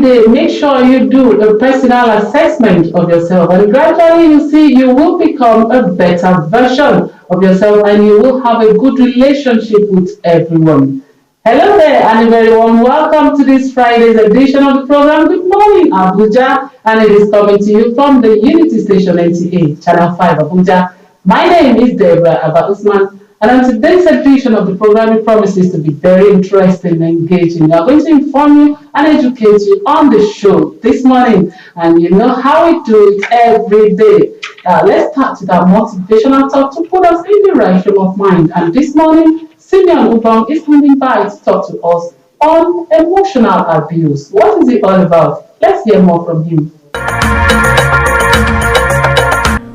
every day, make sure you do a personal assessment of yourself, and gradually you see you will become a better version of yourself and you will have a good relationship with everyone. Hello there, and a very warm welcome to this Friday's edition of the program. Good morning, Abuja, and it is coming to you from the Unity Station NTA, Channel 5 Abuja. My name is Deborah Abba Usman, and on today's edition of the program, it promises to be very interesting and engaging. We are going to inform you and educate you on the show this morning, and you know how we do it every day. Let's start with our motivational talk to put us in the right frame of mind. And this morning, Simeon Ubong is coming by to talk to us on emotional abuse. What is it all about? Let's hear more from him.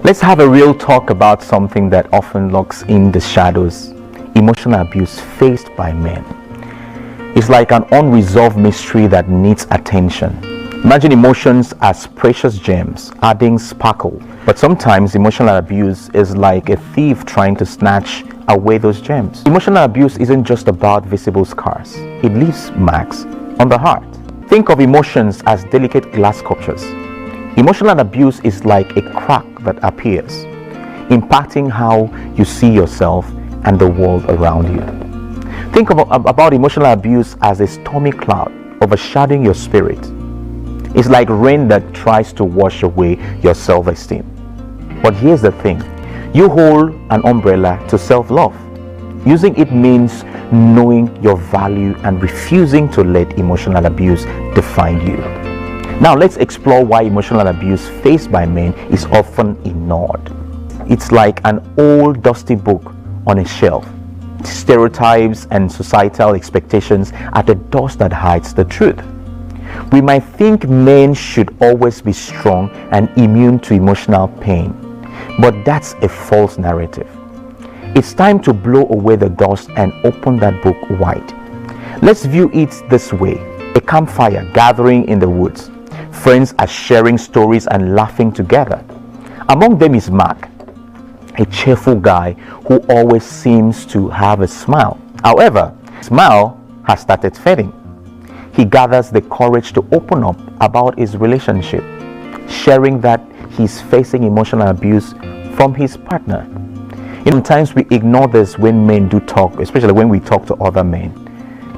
Let's have a real talk about something that often lurks in the shadows: emotional abuse faced by men. It's like an unresolved mystery that needs attention. Imagine emotions as precious gems, adding sparkle. But sometimes emotional abuse is like a thief trying to snatch away those gems. Emotional abuse isn't just about visible scars. It leaves marks on the heart. Think of emotions as delicate glass sculptures. Emotional abuse is like a crack that appears, impacting how you see yourself and the world around you. Think about emotional abuse as a stormy cloud overshadowing your spirit. It's like rain that tries to wash away your self-esteem. But here's the thing: you hold an umbrella to self-love. Using it means knowing your value and refusing to let emotional abuse define you. Now let's explore why emotional abuse faced by men is often ignored. It's like an old dusty book on a shelf. Stereotypes and societal expectations are the dust that hides the truth. We might think men should always be strong and immune to emotional pain, but that's a false narrative. It's time to blow away the dust and open that book wide. Let's view it this way: a campfire gathering in the woods. Friends are sharing stories and laughing together. Among them is Mark, a cheerful guy who always seems to have a smile. However, his smile has started fading. He gathers the courage to open up about his relationship, sharing that he's facing emotional abuse from his partner. Sometimes we ignore this when men do talk, especially when we talk to other men.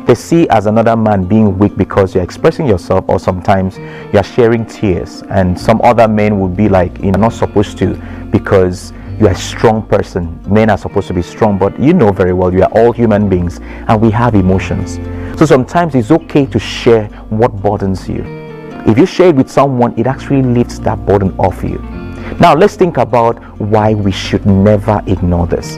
They see as another man being weak because you're expressing yourself, or sometimes you're sharing tears, and some other men would be like, you're not supposed to because you're a strong person. Men are supposed to be strong, but you know very well you are all human beings and we have emotions. So sometimes it's okay to share what burdens you. If you share it with someone, it actually lifts that burden off you. Now let's think about why we should never ignore this.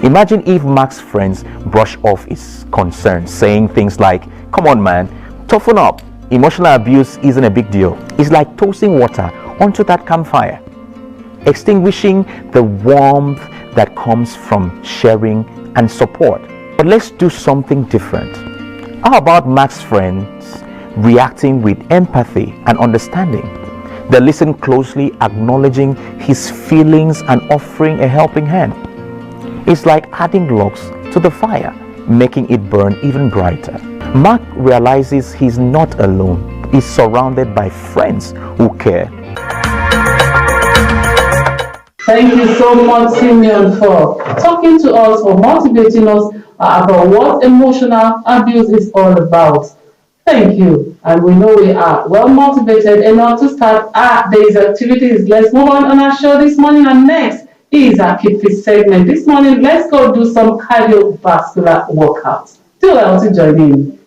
Imagine if Mark's friends brush off his concerns, saying things like, "Come on man, toughen up. Emotional abuse isn't a big deal." It's like tossing water onto that campfire, extinguishing the warmth that comes from sharing and support. But let's do something different. How about Mark's friends reacting with empathy and understanding? They listen closely, acknowledging his feelings and offering a helping hand. It's like adding logs to the fire, making it burn even brighter. Mark realizes he's not alone. He's surrounded by friends who care. Thank you so much, Simeon, for talking to us, for motivating us about what emotional abuse is all about. Thank you. And we know we are well motivated enough to start our day's activities. Let's move on our show this morning. And next is our Keep Fit segment. This morning, let's go do some cardiovascular workouts. Do well to join in.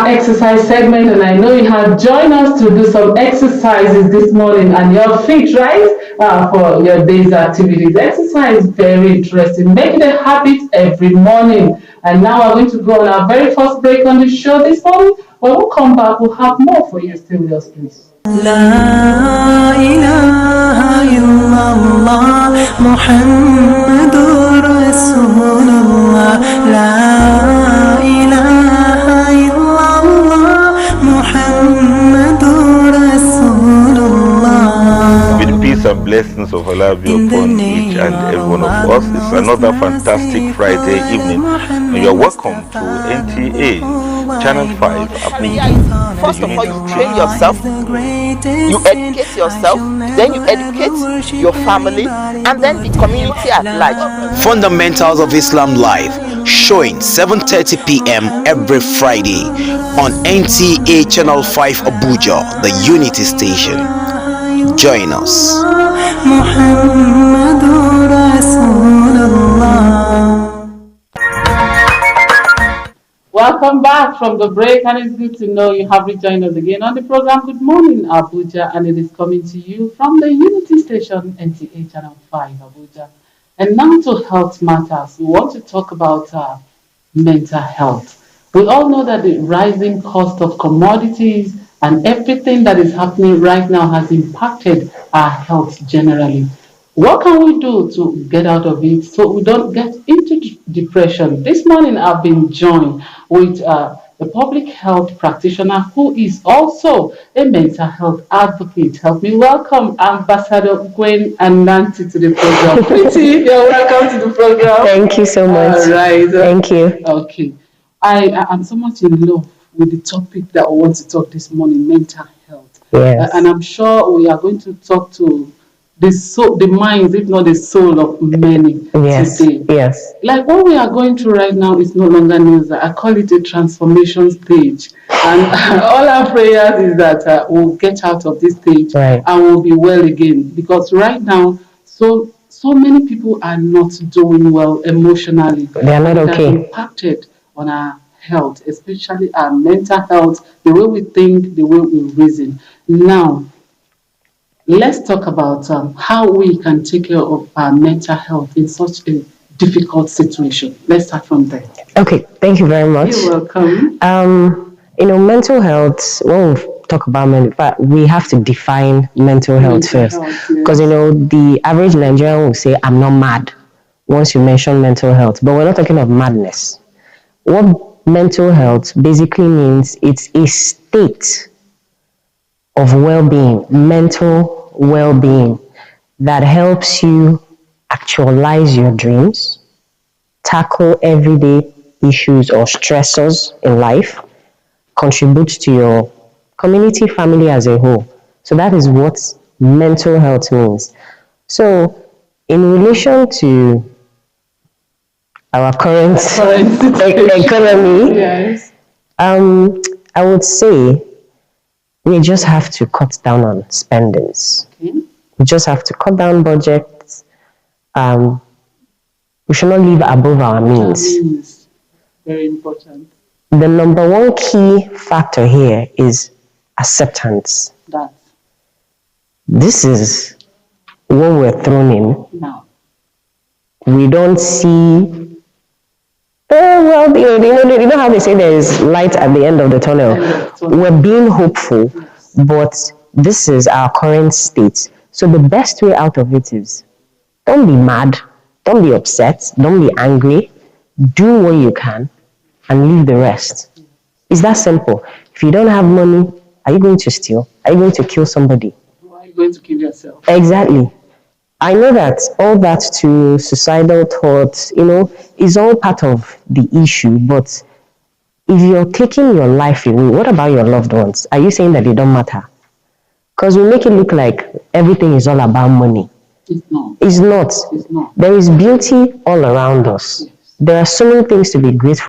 our exercise segment, and I know you have joined us to do some exercises this morning, and you're fit, right, for your day's activities. Exercise is very interesting. Make it a habit every morning. And now we're going to go on our very first break on the show this morning. When we come back, we'll have more for you. Stay with us, please. لا إله إلا الله محمد رسول الله لا إله إلا الله محمد رسول الله. May the peace and blessings of Allah be upon each and every one of us. It's another fantastic Friday evening, and you're welcome to NTA Channel 5 Abuja. First of all, you train yourself, you educate yourself, then you educate your family, and then the community at large. Fundamentals of Islam Live, showing 7:30 p.m. every Friday on NTA Channel 5 Abuja, the Unity Station. Join us. Welcome back from the break, and it's good to know you have rejoined us again on the program. Good morning, Abuja, and it is coming to you from the Unity Station, NTA Channel 5, Abuja. And now to health matters. We want to talk about mental health. We all know that the rising cost of commodities and everything that is happening right now has impacted our health generally. What can we do to get out of it so we don't get into depression? This morning I've been joined with a public health practitioner who is also a mental health advocate. Help me welcome Ambassador Gwen and Nancy to the program. Pretty, you're welcome to the program. Thank you so much. All right. Thank you. Okay. I am so much in love with the topic that I want to talk this morning, mental health. Yes. And I'm sure we are going to talk to the minds, if not the soul of many today. Yes. Like what we are going through right now is no longer news. I call it a transformation stage. And all our prayers is that we'll get out of this stage and we'll be well again. Because right now, so many people are not doing well emotionally. They are not okay. Impacted on our health, especially our mental health, the way we think, the way we reason. Now, let's talk about how we can take care of our mental health in such a difficult situation. Let's start from there. Okay, thank you very much. You're welcome. Mental health, when we talk about mental, we have to define mental health first. Because, the average Nigerian will say, I'm not mad, once you mention mental health. But we're not talking of madness. What mental health basically means, it's a state of well-being, mental well-being, that helps you actualize your dreams, tackle everyday issues or stressors in life, contributes to your community, family as a whole. So that is what mental health means. So in relation to our current economy, yes. I would say we just have to cut down on spendings. Okay. We just have to cut down budgets. We should not live above our means. Very important. The number one key factor here is acceptance. This is what we're thrown in. Now. We don't see. You know how they say there is light at the end of the tunnel. We're being hopeful, but this is our current state. So the best way out of it is, don't be mad, don't be upset, don't be angry. Do what you can and leave the rest. It's that simple. If you don't have money, are you going to steal? Are you going to kill somebody? Or are you going to kill yourself? Exactly. I know that all that to suicidal thoughts, is all part of the issue, but if you're taking your life away, what about your loved ones? Are you saying that they don't matter? Because we make it look like everything is all about money. It's not. It's not. It's not. There is beauty all around us. Yes. There are so many things to be grateful